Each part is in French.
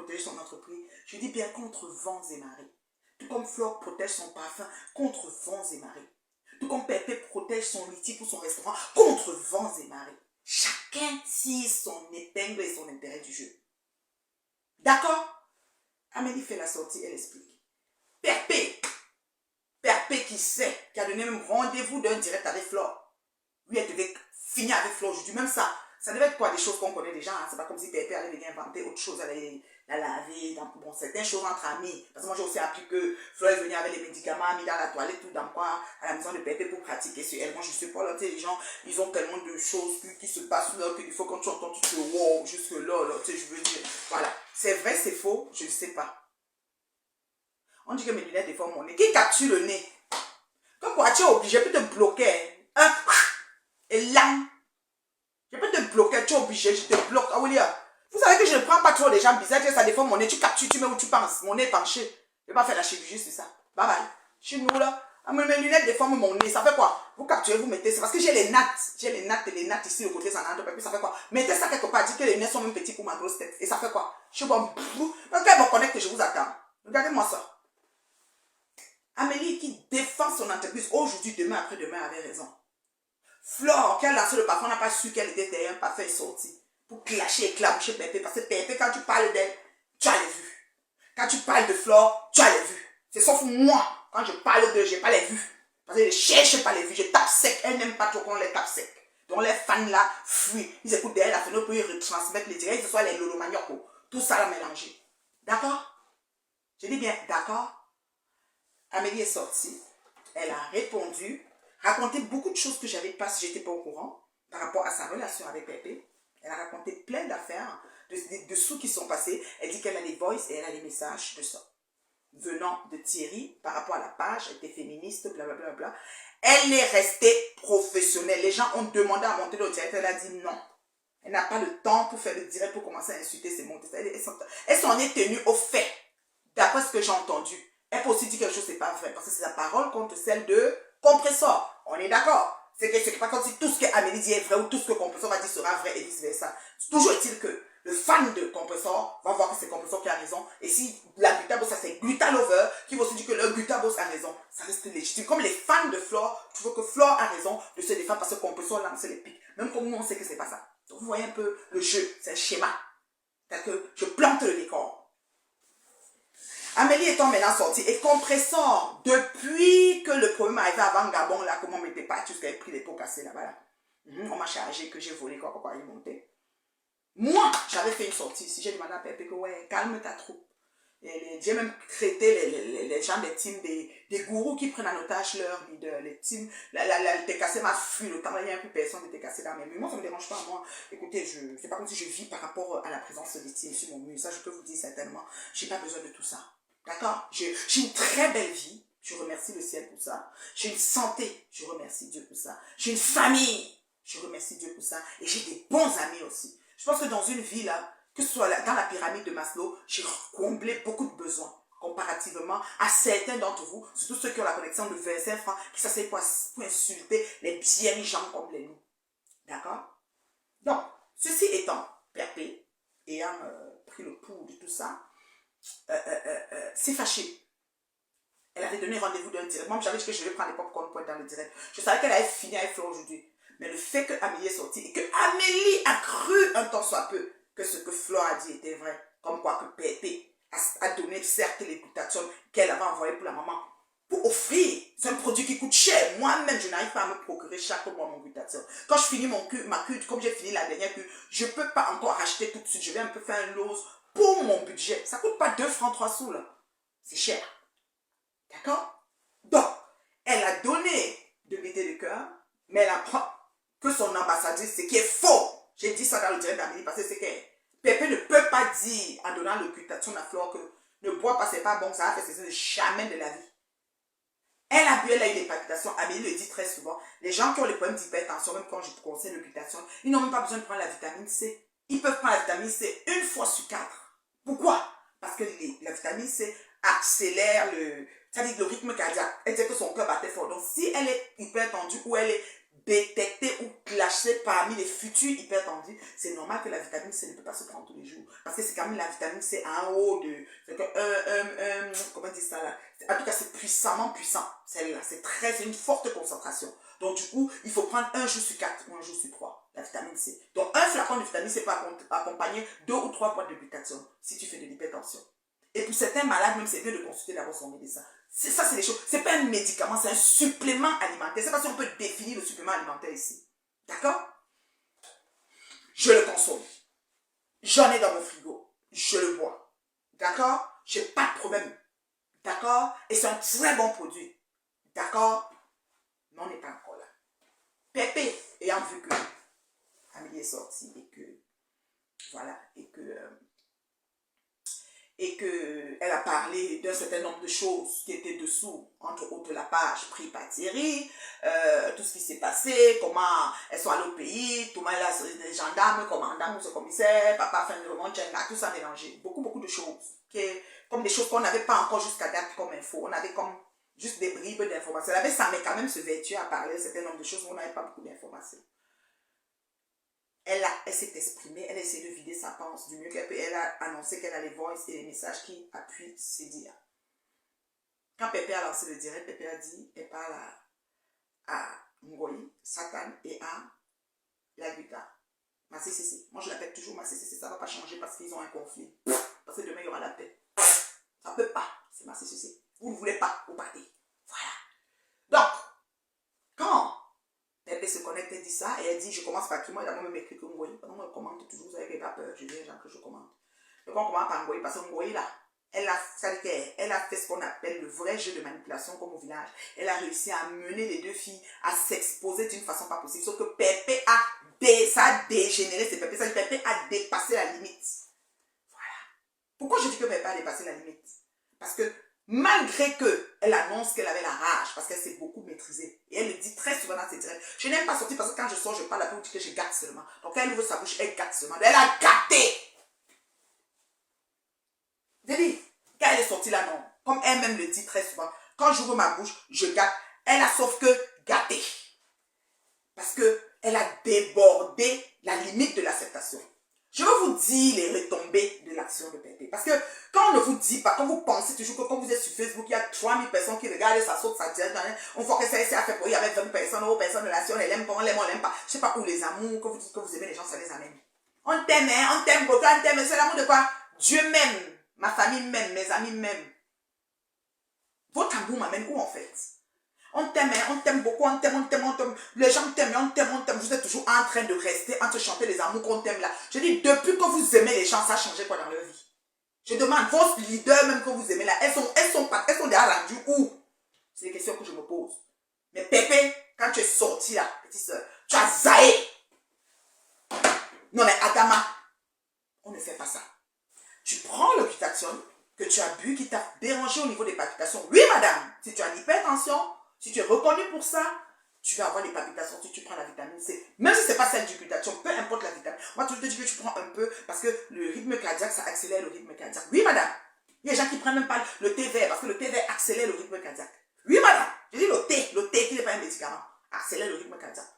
protéger son entreprise. Je dis bien contre vents et marées. Tout comme Flore protège son parfum contre vents et marées. Tout comme Pépé protège son litige pour son restaurant contre vents et marées. Chacun tire son épingle et son intérêt du jeu. D'accord? Amélie fait la sortie, elle explique. Pépé qui sait, qui a donné même rendez-vous d'un direct avec Flore. Lui, elle devait finir avec Flore aujourd'hui. Même ça devait être quoi? Des choses qu'on connaît déjà. Hein? C'est pas comme si Pépé allait venir inventer autre chose, elle allait la laver. Bon, certaines choses entre amis. Parce que moi, j'ai aussi appris que Flore est venue avec les médicaments, mis dans la toilette, tout dans quoi, à la maison de Pépé pour pratiquer sur elle. Moi, je sais pas, là, tu sais, les gens, ils ont tellement de choses qui se passent là, qu'il faut quand tu entends, tu te wow, jusque là, tu sais, je veux dire. Voilà. C'est vrai, c'est faux, je ne sais pas. On dit que mes lunettes déforment mon nez. Qui capture le nez? Comme quoi, tu es obligé, je peux te bloquer. Hein? Et là, je peux te bloquer, tu es obligé, je te bloque. Ah, William, vous savez que je ne prends pas trop les gens bizarres, ça déforme mon nez, tu captures, tu mets où tu penses. Mon nez est penché. Je ne vais pas faire la chirurgie, c'est ça. Bye bye. Chez nous, là, mes lunettes déforment mon nez. Ça fait quoi? Vous capturez, vous mettez, c'est parce que j'ai les nattes. J'ai les nattes ici, au côté, ça n'entre pas. Ça fait quoi? Mettez ça quelque part, dites que les lunettes sont même petits pour ma grosse tête. Et ça fait quoi? Je suis bon. Donc, elle me connecte que je vous attends. Regardez-moi ça. Amélie qui défend son entreprise aujourd'hui, demain, après-demain, avait raison. Flore, qui a lancé le parfum, n'a pas su qu'elle était derrière un parfum sorti. Pour clasher, éclaboucher Pépé. Parce que Pépé, quand tu parles d'elle, tu as les vues. Quand tu parles de Flore, tu as les vues. C'est sauf moi, quand je parle d'eux, je n'ai pas les vues. Parce que je ne cherche pas les vues, je tape sec. Elle n'aime pas trop qu'on les tape sec. Donc les fans là fuient. Ils écoutent derrière la fenêtre pour y retransmettre les directs, que ce soit les lolomaniocs. Tout ça là mélangé. D'accord? Je dis bien d'accord? Amélie est sortie, elle a répondu, raconté beaucoup de choses que je n'avais pas si je n'étais pas au courant par rapport à sa relation avec Pépé. Elle a raconté plein d'affaires, de dessous qui sont passés. Elle dit qu'elle a les voices et elle a les messages de ça. Venant de Thierry, par rapport à la page, elle était féministe, blablabla. Bla bla. Elle est restée professionnelle. Les gens ont demandé à monter le direct, elle a dit non. Elle n'a pas le temps pour faire le direct, pour commencer à insulter ses montées. Elle s'en est tenue au fait, d'après ce que j'ai entendu. Elle peut aussi dire quelque chose, c'est pas vrai. Parce que c'est la parole contre celle de Compressor. On est d'accord. C'est pas comme si tout ce que Amélie dit est vrai ou tout ce que Compressor va dire sera vrai et vice versa. Toujours est-il que le fan de Compressor va voir que c'est Compressor qui a raison. Et si la Glutabos, ça c'est Glutalover, qui va aussi dire que le Glutabos a raison, ça reste légitime. Comme les fans de Flore, tu veux que Flore a raison de se défendre parce que Compressor lance les pics. Même comme nous, on sait que c'est pas ça. Donc vous voyez un peu le jeu, c'est un schéma. C'est-à-dire que je plante le décor. Amélie étant maintenant sortie et Compressor, depuis que le problème arrivé avant Gabon, là, comment on m'était pas, tout ce qu'elle a pris les pots cassés là-bas, là. On m'a chargé que j'ai volé quoi, il montait. Moi, j'avais fait une sortie ici, j'ai demandé à Pépé que ouais, calme ta troupe. J'ai même traité les gens des teams, des gourous qui prennent en otage leur leader, les teams. Le TKC m'a fui, le temps, il n'y a plus personne de TKC dans mes murs. Moi, ça ne me dérange pas, moi. Écoutez, c'est pas comme si je vis par rapport à la présence des teams sur mon mur. Ça, je peux vous dire certainement, j'ai pas besoin de tout ça. D'accord? J'ai une très belle vie. Je remercie le ciel pour ça. J'ai une santé. Je remercie Dieu pour ça. J'ai une famille. Je remercie Dieu pour ça. Et j'ai des bons amis aussi. Je pense que dans une vie, là, que ce soit dans la pyramide de Maslow, j'ai comblé beaucoup de besoins comparativement à certains d'entre vous, surtout ceux qui ont la connexion de 25 francs, qui s'asseyent pour insulter les bien gens comme les nous. D'accord? Donc, ceci étant, Pépé, ayant pris le pouls de tout ça, s'est fâchée. Elle avait donné rendez-vous d'un direct. Moi, j'avais dit que je vais prendre les popcorn pour être dans le direct. Je savais qu'elle avait fini avec Flore aujourd'hui. Mais le fait qu'Amélie est sortie et qu'Amélie a cru un temps soit peu que ce que Flore a dit était vrai, comme quoi que Pépé a donné certes les glutations qu'elle avait envoyées pour la maman, pour offrir. C'est un produit qui coûte cher. Moi-même, je n'arrive pas à me procurer chaque mois mon glutation. Quand je finis ma cure, comme j'ai fini la dernière cure, je ne peux pas encore acheter tout de suite. Je vais un peu faire un lose pour mon budget. Ça ne coûte pas 2 francs 3 sous là. C'est cher. D'accord? Donc, elle a donné de gaieté de cœur, mais elle apprend que son ambassadrice, c'est qui est faux. J'ai dit ça dans le direct d'Amélie parce que c'est que Pépé ne peut pas dire en donnant l'occultation à Flore que ne bois pas, c'est pas bon, ça va faire ceci, jamais de la vie. Elle a bu, elle a eu des palpitations. Amélie le dit très souvent. Les gens qui ont les problèmes d'hypertension, même quand je conseille l'occultation, ils n'ont même pas besoin de prendre la vitamine C. Ils peuvent prendre la vitamine C 1 fois sur 4. Pourquoi? Parce que la vitamine C accélère le rythme cardiaque. Elle dit que son cœur battait fort. Donc, si elle est hyper tendue ou elle est détectée ou clashée THC parmi les futurs hypertendus, c'est normal que la vitamine C ne peut pas se prendre tous les jours. Parce que c'est quand même la vitamine C en haut de... comment dire ça là? En tout cas, c'est puissamment puissant. Celle-là, c'est une forte concentration. Donc du coup, il faut prendre un jour sur 4 ou un jour sur 3, la vitamine C. Donc un flacon de vitamine C peut accompagner 2 ou 3 boîtes de glutathione si tu fais de l'hypertension. Et pour certains malades, même c'est mieux de consulter d'abord son médecin. Ça, c'est des choses. C'est pas un médicament, c'est un supplément alimentaire. C'est pas si on peut définir le supplément alimentaire ici. D'accord? Je le consomme. J'en ai dans mon frigo. Je le bois. D'accord? J'ai pas de problème. D'accord? Et c'est un très bon produit. D'accord? Mais on n'est pas encore là. Pépé, ayant vu que Amélie est sortie et que, voilà, et que elle a parlé d'un certain nombre de choses qui étaient dessous, entre autres la page pris par Thierry, tout ce qui s'est passé, comment elles sont allées au pays, comment elle a les gendarmes, commandant, ce commissaire, papa, fin de remonte, tout ça mélangé. Beaucoup de choses, comme des choses qu'on n'avait pas encore jusqu'à date comme info. On avait comme juste des bribes d'informations. Elle avait ça, mais quand même se vertuer à parler d'un certain nombre de choses où on n'avait pas beaucoup d'informations. Elle s'est exprimée, elle a essayé de vider sa panse du mieux qu'elle peut. Elle a annoncé qu'elle a les voices et les messages qui appuient ses dires. Quand Pépé a lancé le direct, Pépé a dit, elle parle à Ngoyi, Satan et à la guitare. Massé Cécé. Moi je l'appelle toujours Massé Cécé, ça ne va pas changer parce qu'ils ont un conflit. Parce que demain il y aura la paix. Ça ne peut pas, c'est Massé Cécé. Vous ne voulez pas, vous partez. Voilà. Donc, quand Pépé se connecte et dit ça, et elle dit, je commence par qui? Moi, d'abord, même écrit que Ngoyi. Pendant moi, je commente toujours, vous savez qu'elle n'a pas peur, je dis aux gens que je commente. Donc, on commence par Ngoyi, parce que Ngoyi, là, elle a fait ce qu'on appelle le vrai jeu de manipulation comme au village. Elle a réussi à mener les deux filles à s'exposer d'une façon pas possible. Sauf que Pépé ça a dégénéré, c'est Pépé, ça dit Pépé a dépassé la limite. Voilà. Pourquoi je dis que Pépé a dépassé la limite? Parce que malgré qu'elle annonce qu'elle avait la rage, parce qu'elle s'est beaucoup maîtrisée, et elle le dit très souvent dans ses directs, je n'aime pas sortir parce que quand je sors, je parle pour dire que je gâte seulement. Donc quand elle ouvre sa bouche, elle gâte seulement. Elle a gâté. Je dis, quand elle est sortie là, non. Comme elle-même le dit très souvent, quand j'ouvre ma bouche, je gâte. Elle a sauf que gâté. Parce qu'elle a débordé la limite de l'acceptation. Je veux vous dire les retombées de l'action de Pépé. Parce que quand on ne vous dit pas, quand vous pensez toujours que quand vous êtes sur Facebook, il y a 3000 personnes qui regardent, ça saute, ça tire, on voit que ça a fait pour il y avait 20 personnes, aux personnes de l'action, on l'aime pas, on l'aime pas. Je sais pas où les amours, quand vous dites que vous aimez les gens, ça les amène. On t'aime, hein, on t'aime beaucoup, on t'aime, c'est l'amour de quoi? Dieu m'aime, ma famille m'aime, mes amis m'aiment. Votre amour m'amène où en fait? On t'aime, on t'aime beaucoup, on t'aime. Les gens t'aiment, on t'aime. Vous êtes toujours en train de rester, entre chanter les amours qu'on t'aime là. Je dis, depuis que vous aimez les gens, ça a changé quoi dans leur vie? Je demande, vos leaders même que vous aimez là, elles sont déjà rendues où? C'est des questions que je me pose. Mais Pépé, quand tu es sorti là, petite soeur, tu as zaï. Non mais Adama, on ne fait pas ça. Tu prends le glutathione que tu as bu, qui t'a dérangé au niveau des palpitations. Oui madame, si tu as l'hypertension, si tu es reconnu pour ça, tu vas avoir des palpitations si tu prends la vitamine C. Même si ce n'est pas celle du glutathione, peu importe la vitamine. Moi, je te dis que tu prends un peu parce que le rythme cardiaque, ça accélère le rythme cardiaque. Oui, madame. Il y a des gens qui prennent même pas le thé vert parce que le thé vert accélère le rythme cardiaque. Oui, madame. Je dis le thé qui n'est pas un médicament, accélère le rythme cardiaque.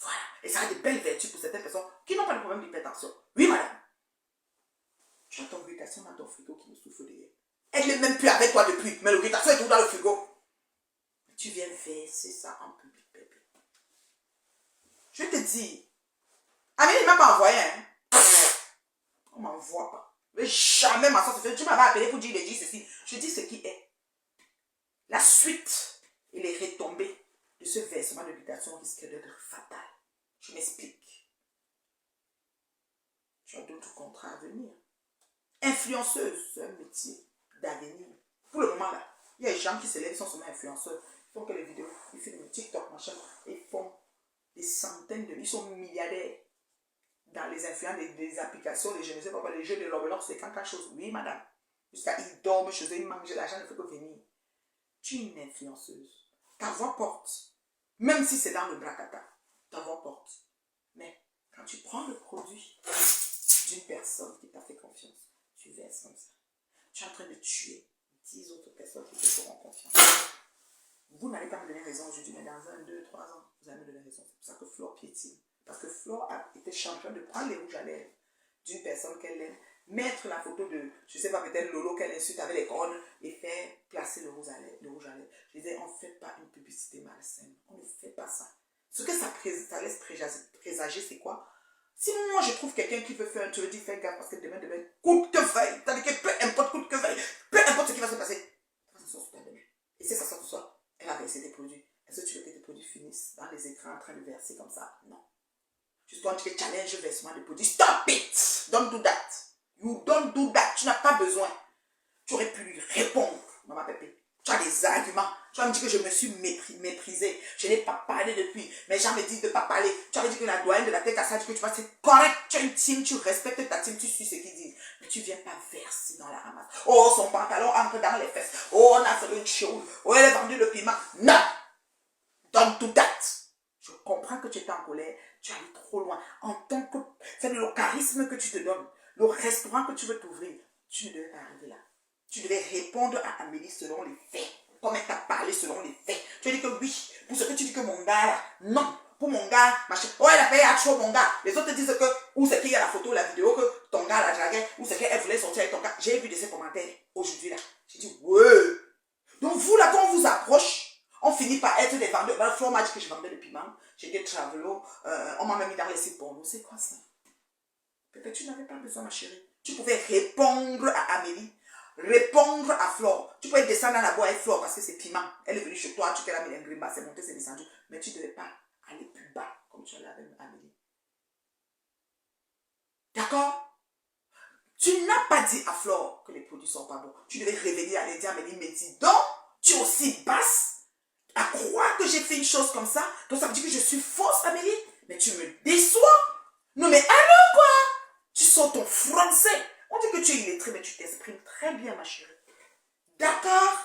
Voilà. Et ça a des belles vertus pour certaines personnes qui n'ont pas de problème d'hypertension. Oui, madame. Tu as ton glutathione dans ton frigo qui me souffle derrière. Elle n'est même plus avec toi depuis, mais le glutathione est tout dans le frigo. Tu viens verser ça en public, Pépé. Je te dis, Amélie ne m'a pas envoyé, hein. On ne m'envoie pas. Mais jamais ma soeur se fait. Tu m'avais appelé pour dire, ceci. Je dis ce qui est. La suite et les retombées de ce versement de glutathione risquent d'être fatales. Je m'explique. Tu as d'autres contrats à venir. Influenceuse, c'est un métier d'avenir. Pour le moment là, il y a des gens qui se lèvent, ils sont seulement influenceurs. Ils font que les vidéos, ils filment TikTok, machin, ils font des centaines de... Ils sont milliardaires dans les influences des applications, je ne sais pas, les jeux de Roblox, c'est quelque chose. Oui, madame. Jusqu'à ils dorment chez eux, ils mangent de l'argent, ne fait que venir. Tu es une influenceuse. Ta voix porte. Même si c'est dans le bracata, ta voix porte. Mais quand tu prends le produit d'une personne qui t'a fait confiance, tu verses comme ça. Tu es en train de tuer 10 autres personnes qui te feront confiance. Vous n'allez pas me donner raison aujourd'hui, mais dans 1, 2, 3 ans, vous allez me donner raison. C'est pour ça que Flore piétine. Parce que Flore a été championne de prendre les rouges à lèvres d'une personne qu'elle aime, mettre la photo de, je sais pas, peut-être Lolo qu'elle insulte avec les cornes et faire placer le rouge à lèvres. Je disais, on ne fait pas une publicité malsaine. On ne fait pas ça. Ce que ça laisse présager, c'est quoi? Si moi je trouve quelqu'un qui veut faire un truc, dis fais gaffe parce que demain, coûte que veuille. C'est-à-dire que peu importe coûte que veuille, peu importe ce qui va se passer, ça sort sur ta demain. Et si ça sort ce soir, elle a versé tes produits. Est-ce que tu veux que tes produits finissent dans les écrans en train de verser comme ça? Non. Juste quand tu te challenges le versement de produits, stop it! Don't do that. You don't do that. Tu n'as pas besoin. Tu aurais pu lui répondre, maman Pépé. Tu as des arguments. Tu vas me dire que je me suis méprisée. Je n'ai pas parlé depuis. Mais gens me disent de ne pas parler. Tu avais dit que la doyenne de la tête à ça, dit que tu vas, c'est correct. Tu as une team, tu respectes ta team, tu suis ce qu'ils disent. Mais tu ne viens pas verser dans la ramasse. Oh, son pantalon entre dans les fesses. Oh, on a fait une chose. Oh, elle a vendu le piment. Non! Don't do that. Je comprends que tu étais en colère. Tu es allé trop loin. En tant que... C'est le charisme que tu te donnes. Le restaurant que tu veux t'ouvrir. Tu ne devais pas arriver là. Tu devais répondre à Amélie selon les faits. Comme elle t'a parlé selon les faits. Tu as dit que oui, pour ce que tu dis que mon gars là, non. Pour mon gars, machin. Oh, elle a payé à trop mon gars. Les autres disent que, ou c'est qu'il y a la photo, la vidéo, que ton gars la draguait, ou c'est qu'elle voulait sortir avec ton gars. J'ai vu de ces commentaires aujourd'hui là. J'ai dit, ouais. Donc vous là, quand on vous approche, on finit par être des vendeurs. Ben, Flore m'a dit que je vendais le piment. J'étais travelo. On m'a même mis dans les sites pour nous. C'est quoi ça? Peut-être tu n'avais pas besoin, ma chérie. Tu pouvais répondre à Amélie. Répondre à Flore. Tu pouvais descendre dans la boîte avec Flore parce que c'est piment. Elle est venue chez toi, tu t'es la mis un grimba, c'est monté, c'est descendu. Mais tu ne devais pas aller plus bas comme tu allais avec Amélie. D'accord? Tu n'as pas dit à Flore que les produits ne sont pas bons. Tu devais revenir à dire à Amélie, mais dis donc, tu es aussi basse à croire que j'ai fait une chose comme ça. Donc ça veut dire que je suis fausse, Amélie. Mais tu me déçois. Non mais alors quoi? Tu sors ton français. On dit que tu es illettré, mais tu t'exprimes très bien, ma chérie. D'accord?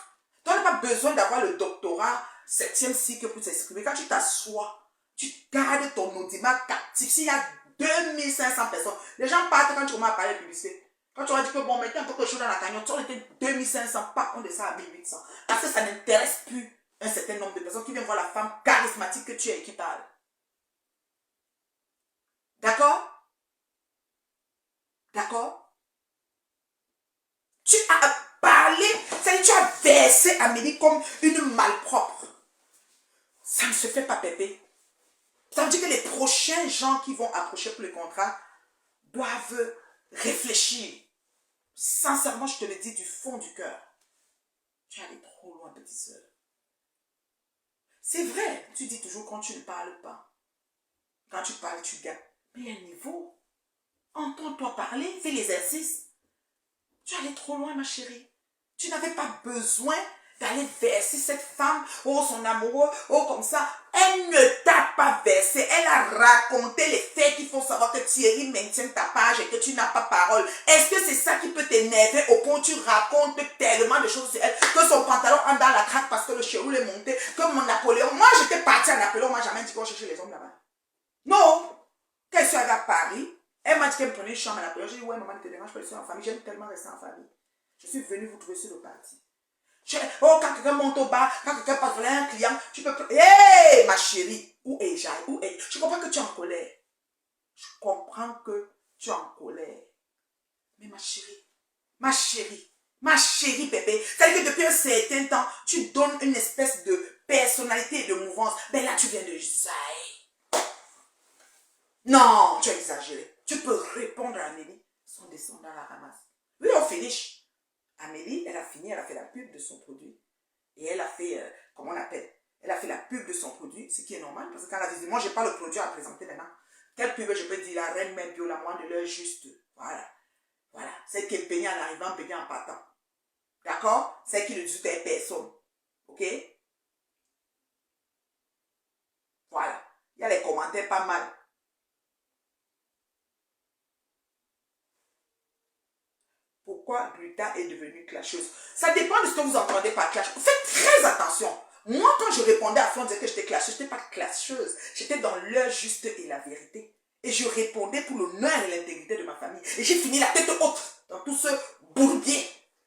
Tu n'as pas besoin d'avoir le doctorat 7e cycle pour t'exprimer. Quand tu t'assois, tu gardes ton audimat captif. S'il y a 2500 personnes, les gens partent quand tu commences à parler de publicité. Quand tu vas dire que bon, mettez un peu de chose dans la cagnotte, tu aurais été 2500, pas on descend à 1800. Parce que ça n'intéresse plus un certain nombre de personnes qui viennent voir la femme charismatique que tu es et qui parle. D'accord? D'accord? Tu as parlé, c'est-à-dire tu as versé Amélie comme une malpropre. Ça ne se fait pas, Pépé. Ça veut dire que les prochains gens qui vont approcher pour le contrat doivent réfléchir. Sincèrement, je te le dis du fond du cœur. Tu es allé trop loin, petite soeur. C'est vrai, tu dis toujours quand tu ne parles pas. Quand tu parles, tu gagnes. Mais il y a un niveau. Entends-toi parler, fais l'exercice. Tu es allé trop loin, ma chérie. Tu n'avais pas besoin d'aller verser cette femme, oh son amoureux, oh comme ça. Elle ne t'a pas versé. Elle a raconté les faits qu'il faut savoir que Thierry maintient ta page et que tu n'as pas parole. Est-ce que c'est ça qui peut t'énerver au point où tu racontes tellement de choses sur elle que son pantalon entre dans la craque parce que le chérou est monté, que mon Napoléon. Moi, j'étais partie à Napoléon, moi, jamais dit qu'on cherchait les hommes là-bas. Non. Quand je suis arrivée à Paris, elle m'a dit qu'elle me prenait une chambre à Napoléon. J'ai dit, ouais, maman, ne te dérange pas, je suis en famille. J'aime tellement rester en famille. Je suis venue vous trouver sur le parti. Oh, quand quelqu'un monte au bar, quand quelqu'un passe là, un client, tu peux... Hé, hey, ma chérie, où est Jai? Où est... Je comprends que tu es en colère. Je comprends que tu es en colère. Mais ma chérie, bébé, c'est-à-dire que depuis un certain temps, tu donnes une espèce de personnalité et de mouvance. Mais là, tu viens de Jai. Non, tu as exagéré. Tu peux répondre à Amélie sans descendre dans la ramasse. Oui, on finish. Amélie, elle a fini, elle a fait la pub de son produit. Et elle a fait, comment on appelle? Elle a fait la pub de son produit, ce qui est normal, parce que quand elle a dit, moi, je n'ai pas le produit à présenter maintenant. Quelle pub je peux dire? La reine même bio, la moindre de l'heure juste. Voilà. Voilà. C'est qui est payée en arrivant, payée en partant. D'accord? C'est qui ne dit à personne. Ok? Voilà. Il y a les commentaires pas mal. Pourquoi Gluta est devenue clasheuse? Ça dépend de ce que vous entendez par clash. Faites très attention. Moi, quand je répondais à Flore, on disait que j'étais clasheuse. Je n'étais pas clasheuse. J'étais dans l'heure juste et la vérité. Et je répondais pour l'honneur et l'intégrité de ma famille. Et j'ai fini la tête haute dans tout ce bourbier.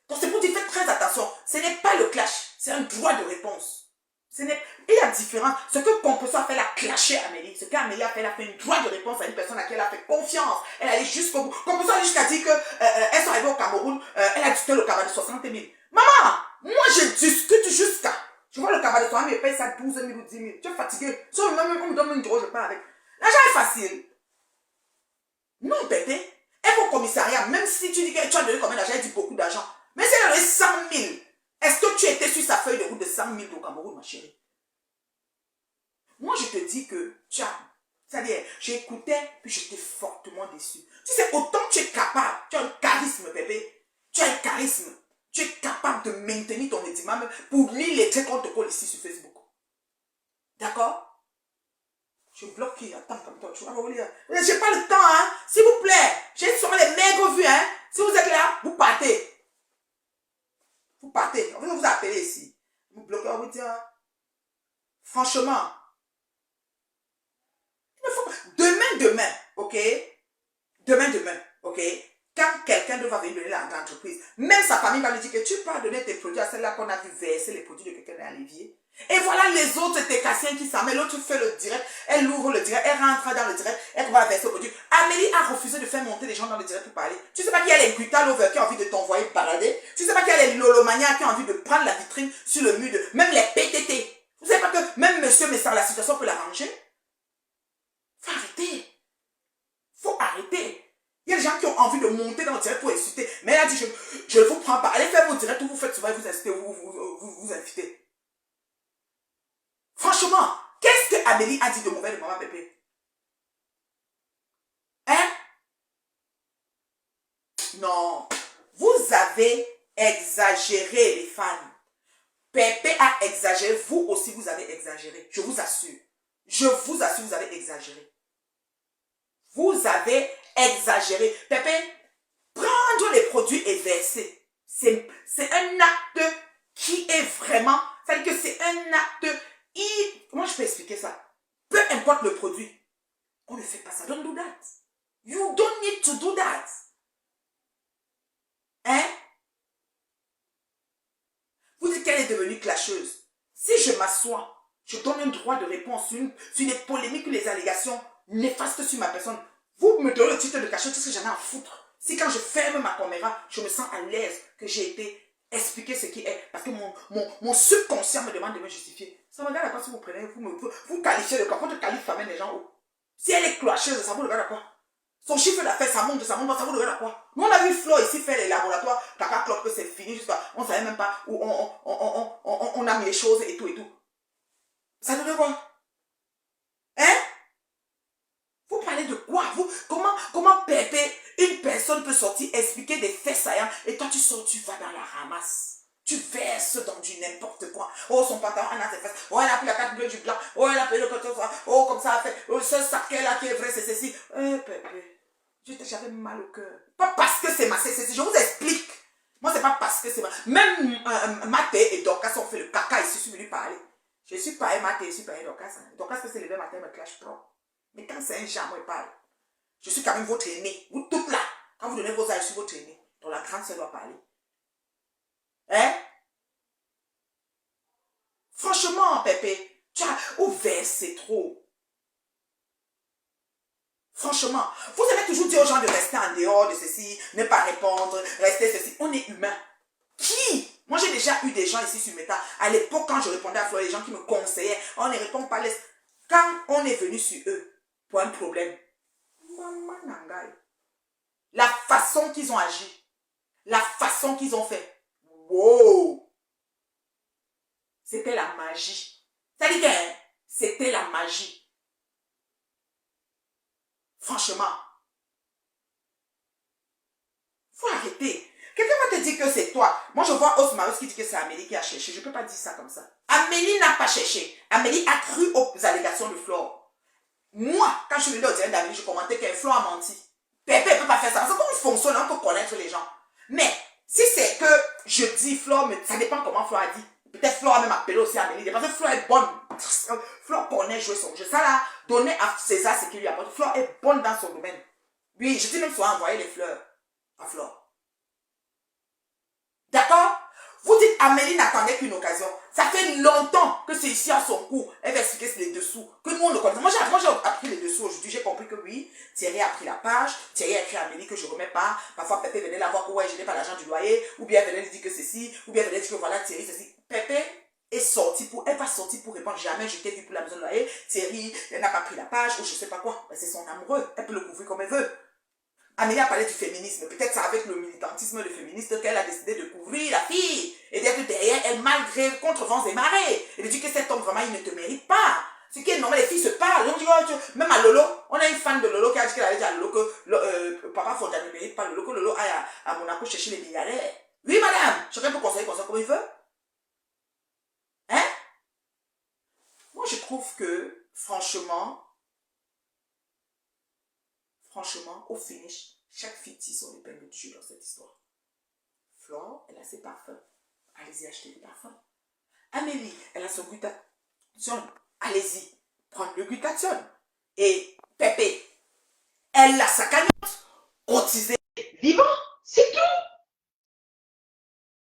Donc c'est pour dire, faites très attention. Ce n'est pas le clash. C'est un droit de réponse. Il y a différence. Ce que Compresso a fait, elle a clashé Amélie. Ce qu'Amélie a fait, elle a fait une droite de réponse à une personne à qui elle a fait confiance. Elle est allée jusqu'au bout. Compresso a jusqu'à dire qu'elles sont arrivées au Cameroun, elle a discuté le cabas de 60 000. Maman, moi je discute jusqu'à... Je vois le cabas de toi, mais paye ça 12 000 ou 10 000. Tu es fatigué. Si on me donne une grosse, je pars avec. L'argent est facile. Non, bébé. Elle va au commissariat, même si tu dis que tu as donné combien d'argent, elle dit beaucoup d'argent. Mais si elle a donné 100 000, est-ce que tu étais sur sa feuille de route de 100 000 au Cameroun, ma chérie? Moi, je te dis que tu as... C'est-à-dire, j'écoutais, puis j'étais fortement déçue. Tu sais, autant tu es capable, tu as un charisme, bébé. Tu as un charisme. Tu es capable de maintenir ton édimam pour lire les traits qu'on te colle ici sur Facebook. D'accord? Je bloque qui attends comme toi. Je n'ai pas le temps, hein. S'il vous plaît. J'ai sur les maigres vues, hein. Si vous êtes là, vous partez. Vous partez. On va vous appeler ici. Vous bloquez, on va vous dire. Franchement. Demain, ok? Demain, ok? Quand quelqu'un va venir donner l'entreprise, même sa famille va lui dire que tu peux donner tes produits à celle-là qu'on a vu verser les produits de quelqu'un à l'évier. Et voilà les autres técassiens qui s'en mettent. L'autre fait le direct, elle ouvre le direct, elle rentre dans le direct, elle va verser le produit. Amélie a refusé de faire monter les gens dans le direct pour parler. Tu sais pas qu'il y a les Guita Lover qui ont envie de t'envoyer balader. Tu sais pas qu'il y a les Lolomania qui ont envie de prendre la vitrine sur le mur, même les PTT. Vous savez pas que même monsieur Messar, la situation peut l'arranger? Faut arrêter. Faut arrêter. Il y a des gens qui ont envie de monter dans le direct pour insulter. Mais elle a dit, je ne vous prends pas. Allez faire vos directs où vous faites souvent, vous incitez, vous invitez. Franchement, qu'est-ce que Amélie a dit de mauvais de maman Pépé? Hein? Non. Vous avez exagéré, les fans. Pépé a exagéré. Vous aussi, vous avez exagéré. Je vous assure. Je vous assure, vous avez exagéré. Vous avez exagéré. Pépé, prendre les produits et verser, c'est un acte qui est vraiment... C'est-à-dire que c'est un acte... Comment je peux expliquer ça? Peu importe le produit, on ne fait pas ça. Don't do that. You don't need to do that. Hein? Vous dites qu'elle est devenue clasheuse. Si je m'assois, je donne un droit de réponse sur les polémiques ou les allégations néfastes sur ma personne. Vous me donnez le titre de clasheuse, tout ce que j'en ai à foutre. Si quand je ferme ma caméra, je me sens à l'aise que j'ai été expliquer ce qui est. Parce que mon subconscient me demande de me justifier. Ça me regarde à quoi si vous prenez, vous qualifiez de quoi? Quand tu qualifies famille les gens où? Si elle est clasheuse, ça vous regarde à quoi? Son chiffre d'affaires, ça monte, ça vous regarde à quoi? Nous, on a vu Flo ici faire les laboratoires, caca clope, c'est fini, jusqu'à, on ne savait même pas où on a mis les choses et tout et tout. Ça nous regarde quoi? Hein? Vous parlez de quoi? Comment Pépé, une personne peut sortir, expliquer des faits saillants, et toi tu sors, tu vas dans la ramasse. Tu verses dans du n'importe quoi. Oh, son pantalon, elle a ses fesses. Oh, elle a pris la carte bleue du blanc. Oh, elle a pris le coton. Oh, comme ça, elle fait. Oh, ce sac là qui est vrai, c'est ceci. Pépé, j'avais mal au cœur. Pas parce que c'est ma ceci. Je vous explique. Moi, c'est pas parce que c'est ma... Même Maté et Dorcas ont fait le caca ici, je suis venu parler. Je suis pas Maté, je suis pas Dorcas. Dorcas, c'est levé matin, me clash trop. Mais quand c'est un genre, moi, il parle. Je suis quand même votre aîné. Vous toutes là. Quand vous donnez vos âges, je suis votre aîné. Donc la grande, ça doit parler. Hein? Franchement, Pépé, tu as ouvert, c'est trop. Franchement, vous avez toujours dit aux gens de rester en dehors de ceci, ne pas répondre, rester ceci. On est humain. Qui? Moi, j'ai déjà eu des gens ici sur Meta. À l'époque, quand je répondais à Flo, les gens qui me conseillaient, on ne répond pas. Quand on est venu sur eux pour un problème, Maman Nangai, la façon qu'ils ont agi, la façon qu'ils ont fait, wow! C'était la magie. C'est-à-dire que c'était la magie. Franchement. Faut arrêter. Quelqu'un va te dire que c'est toi. Moi, je vois Osmaros qui dit que c'est Amélie qui a cherché. Je ne peux pas dire ça comme ça. Amélie n'a pas cherché. Amélie a cru aux allégations de Flore. Moi, quand je suis venue au direct d'Amélie, je commentais que Flore a menti. Pépé ne peut pas faire ça. Parce que comment on fonctionne, on peut connaître les gens. Mais, si c'est que je dis Flore, ça dépend comment Flore a dit. Peut-être Flore a même appelé aussi Amélie. Parce que Flore est bonne. Flore connaît jouer son jeu. Ça là, donner à César ce qu'il lui apporte. Flore est bonne dans son domaine. Oui, je dis même soit envoyer les fleurs à Flore. D'accord? Vous dites Amélie n'attendait qu'une occasion. Ça fait longtemps que c'est ici à son cours. Elle va expliquer les dessous. Que nous, on le connaît. Moi, j'ai appris les dessous aujourd'hui. J'ai compris que oui, Thierry a pris la page. Thierry a écrit à Amélie que je ne remets pas. Parfois, Pépé venait la voir que ouais, je n'ai pas l'argent du loyer. Ou bien elle venait lui dire que ceci. Ou bien elle venait dire que voilà, Thierry, ceci. Pépé est sortie elle va sortir pour répondre. Jamais je t'ai vu pour la maison de loyer. Thierry, elle n'a pas pris la page ou je ne sais pas quoi. C'est son amoureux. Elle peut le couvrir comme elle veut. Amélie a parlé du féminisme. Peut-être c'est avec le militantisme de féministe qu'elle a décidé de couvrir la fille et d'être derrière elle malgré contre vents et marées. Et de dire que cet homme vraiment il ne te mérite pas. Ce qui est normal, les filles se parlent. On dit, même à Lolo, on a une fan de Lolo qui a dit qu'elle avait dit à Lolo que Papa Fonda ne mérite pas Lolo, que Lolo aille à Monaco chercher les milliardaires. Oui madame, chacun peut conseiller comme ça comme il veut. Hein? Moi je trouve que franchement, au finish, chaque fille tire son épingle du jeu dans cette histoire. Flore, elle a ses parfums. Allez-y acheter des parfums. Amélie, elle a son glutathion. Allez-y, prendre le glutathion. Et Pépé, elle a sa cagnotte. Cotisée vivant.